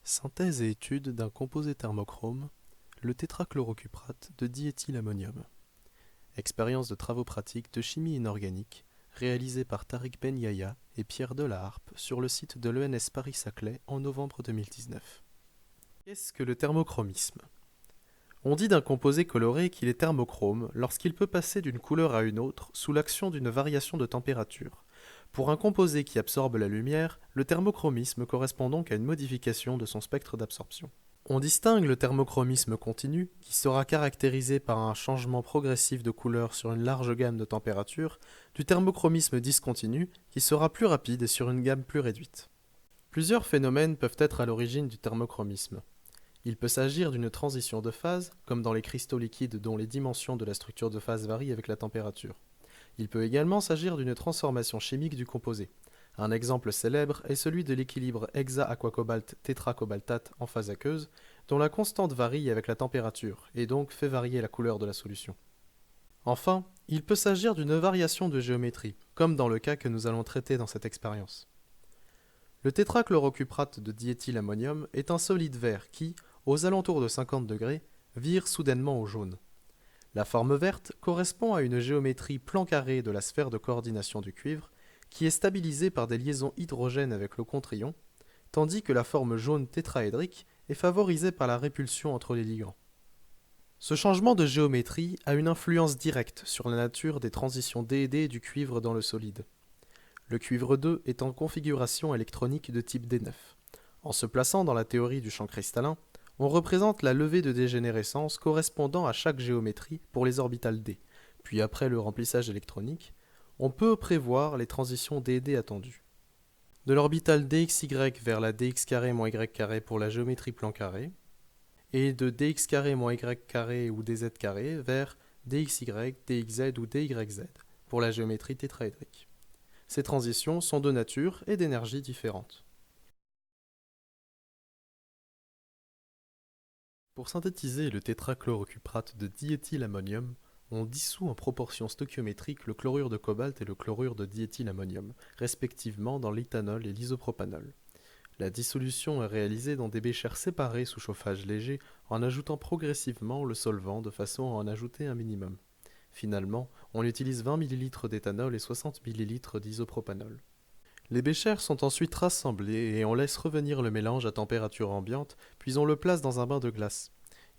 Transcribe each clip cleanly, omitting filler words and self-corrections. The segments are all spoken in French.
Synthèse et étude d'un composé thermochrome, le tétrachlorocuprate de diéthylammonium. Expérience de travaux pratiques de chimie inorganique réalisée par Tariq Ben Yahya et Pierre Delaharpe sur le site de l'ENS Paris-Saclay en novembre 2019. Qu'est-ce que le thermochromisme? On dit d'un composé coloré qu'il est thermochrome lorsqu'il peut passer d'une couleur à une autre sous l'action d'une variation de température. Pour un composé qui absorbe la lumière, le thermochromisme correspond donc à une modification de son spectre d'absorption. On distingue le thermochromisme continu, qui sera caractérisé par un changement progressif de couleur sur une large gamme de températures, du thermochromisme discontinu, qui sera plus rapide et sur une gamme plus réduite. Plusieurs phénomènes peuvent être à l'origine du thermochromisme. Il peut s'agir d'une transition de phase, comme dans les cristaux liquides dont les dimensions de la structure de phase varient avec la température. Il peut également s'agir d'une transformation chimique du composé. Un exemple célèbre est celui de l'équilibre hexa-aquacobalt-tétracobaltate en phase aqueuse, dont la constante varie avec la température et donc fait varier la couleur de la solution. Enfin, il peut s'agir d'une variation de géométrie, comme dans le cas que nous allons traiter dans cette expérience. Le tétrachlorocuprate de diéthylammonium est un solide vert qui, aux alentours de 50 degrés, vire soudainement au jaune. La forme verte correspond à une géométrie plan carré de la sphère de coordination du cuivre, qui est stabilisée par des liaisons hydrogènes avec le contre-ion, tandis que la forme jaune tétraédrique est favorisée par la répulsion entre les ligands. Ce changement de géométrie a une influence directe sur la nature des transitions D et D du cuivre dans le solide. Le cuivre 2 est en configuration électronique de type D9. En se plaçant dans la théorie du champ cristallin, on représente la levée de dégénérescence correspondant à chaque géométrie pour les orbitales D. Puis après le remplissage électronique, on peut prévoir les transitions D et D attendues. De l'orbitale dxy vers la dx carré moins y carré pour la géométrie plan carré, et de dx carré moins y carré ou dz carré vers dxy, dxz ou dyz pour la géométrie tétraédrique. Ces transitions sont de nature et d'énergie différentes. Pour synthétiser le tétrachlorocuprate de diéthylammonium, on dissout en proportion stoichiométrique le chlorure de cobalt et le chlorure de diéthylammonium, respectivement dans l'éthanol et l'isopropanol. La dissolution est réalisée dans des béchers séparés sous chauffage léger en ajoutant progressivement le solvant de façon à en ajouter un minimum. Finalement, on utilise 20 ml d'éthanol et 60 ml d'isopropanol. Les béchers sont ensuite rassemblés et on laisse revenir le mélange à température ambiante, puis on le place dans un bain de glace.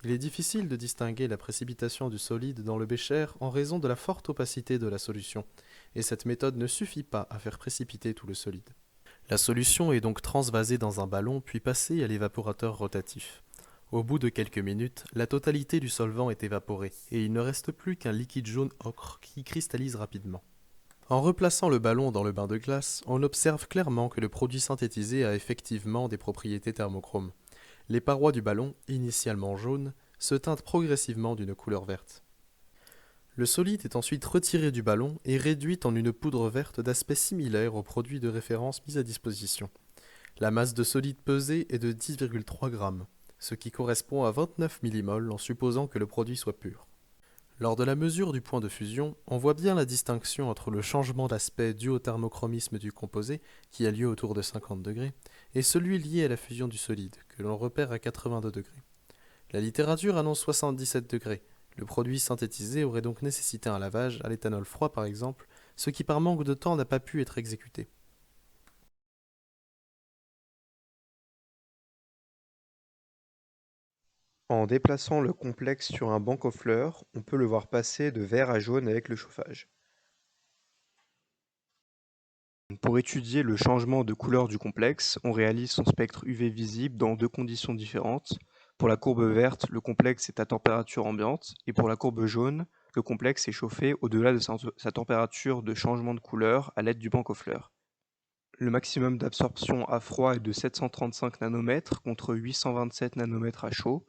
Il est difficile de distinguer la précipitation du solide dans le bécher en raison de la forte opacité de la solution, et cette méthode ne suffit pas à faire précipiter tout le solide. La solution est donc transvasée dans un ballon puis passée à l'évaporateur rotatif. Au bout de quelques minutes, la totalité du solvant est évaporée et il ne reste plus qu'un liquide jaune ocre qui cristallise rapidement. En replaçant le ballon dans le bain de glace, on observe clairement que le produit synthétisé a effectivement des propriétés thermochromes. Les parois du ballon, initialement jaunes, se teintent progressivement d'une couleur verte. Le solide est ensuite retiré du ballon et réduit en une poudre verte d'aspect similaire au produit de référence mis à disposition. La masse de solide pesée est de 10,3 g, ce qui correspond à 29 mmol en supposant que le produit soit pur. Lors de la mesure du point de fusion, on voit bien la distinction entre le changement d'aspect dû au thermochromisme du composé, qui a lieu autour de 50 degrés, et celui lié à la fusion du solide, que l'on repère à 82 degrés. La littérature annonce 77 degrés. Le produit synthétisé aurait donc nécessité un lavage, à l'éthanol froid par exemple, ce qui par manque de temps n'a pas pu être exécuté. En déplaçant le complexe sur un banc aux fleurs, on peut le voir passer de vert à jaune avec le chauffage. Pour étudier le changement de couleur du complexe, on réalise son spectre UV visible dans deux conditions différentes. Pour la courbe verte, le complexe est à température ambiante, et pour la courbe jaune, le complexe est chauffé au-delà de sa température de changement de couleur à l'aide du banc aux fleurs. Le maximum d'absorption à froid est de 735 nanomètres contre 827 nanomètres à chaud.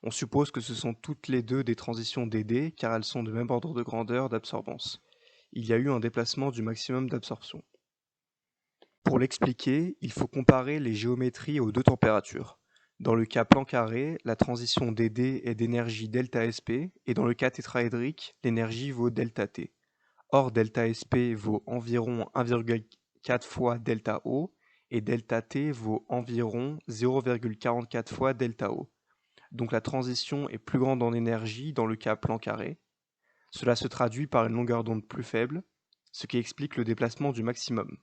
On suppose que ce sont toutes les deux des transitions DD car elles sont de même ordre de grandeur d'absorbance. Il y a eu un déplacement du maximum d'absorption. Pour l'expliquer, il faut comparer les géométries aux deux températures. Dans le cas plan carré, la transition DD est d'énergie ΔSP et dans le cas tétraédrique, l'énergie vaut ΔT. Or ΔSP vaut environ 1,4 fois ΔO et ΔT vaut environ 0,44 fois ΔO. Donc la transition est plus grande en énergie dans le cas plan carré. Cela se traduit par une longueur d'onde plus faible, ce qui explique le déplacement du maximum.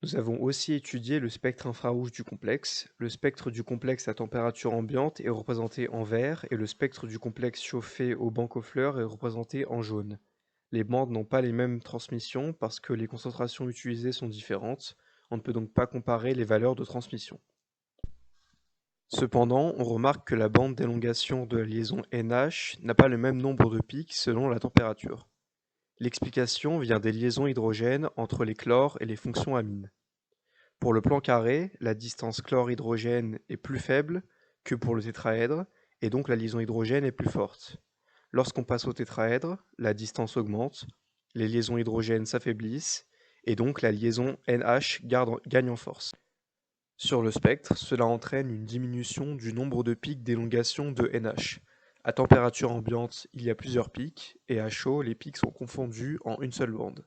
Nous avons aussi étudié le spectre infrarouge du complexe. Le spectre du complexe à température ambiante est représenté en vert et le spectre du complexe chauffé au banc aux fleurs est représenté en jaune. Les bandes n'ont pas les mêmes transmissions parce que les concentrations utilisées sont différentes. On ne peut donc pas comparer les valeurs de transmission. Cependant, on remarque que la bande d'élongation de la liaison NH n'a pas le même nombre de pics selon la température. L'explication vient des liaisons hydrogènes entre les chlores et les fonctions amines. Pour le plan carré, la distance chlore-hydrogène est plus faible que pour le tétraèdre, et donc la liaison hydrogène est plus forte. Lorsqu'on passe au tétraèdre, la distance augmente, les liaisons hydrogènes s'affaiblissent, et donc la liaison NH gagne en force. Sur le spectre, cela entraîne une diminution du nombre de pics d'élongation de NH. À température ambiante, il y a plusieurs pics, et à chaud, les pics sont confondus en une seule bande.